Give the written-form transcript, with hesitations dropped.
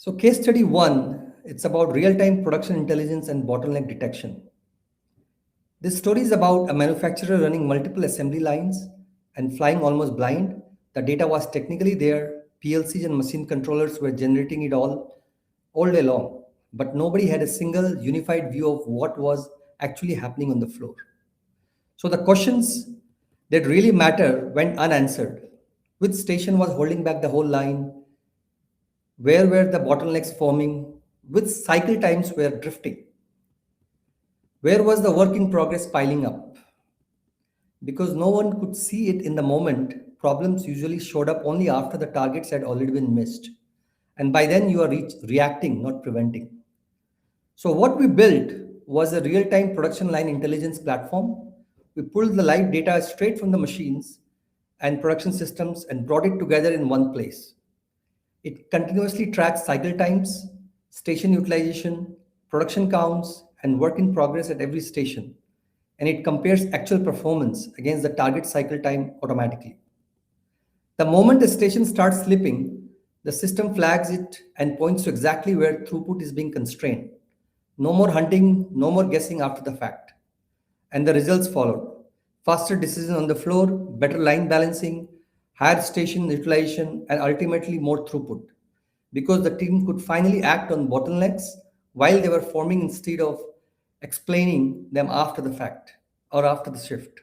So, case study one, it's about real time production intelligence and bottleneck detection. This story is about a manufacturer running multiple assembly lines and flying almost blind. The data was technically there, PLCs and machine controllers were generating it all day long, but nobody had a single unified view of what was actually happening on the floor. So, the questions that really matter went unanswered. Which station was holding back the whole line? Where were the bottlenecks forming? Which cycle times were drifting? Where was the work in progress piling up? Because no one could see it in the moment, problems usually showed up only after the targets had already been missed. And by then, you are reacting, not preventing. So, what we built was a real time production line intelligence platform. We pulled the live data straight from the machines and production systems and brought it together in one place. It continuously tracks cycle times, station utilization, production counts, and work in progress at every station. And it compares actual performance against the target cycle time automatically. The moment a station starts slipping, the system flags it and points to exactly where throughput is being constrained. No more hunting, no more guessing after the fact. And the results followed. Faster decisions on the floor, better line balancing, higher station utilization, and ultimately more throughput. Because the team could finally act on bottlenecks while they were forming instead of explaining them after the fact or after the shift.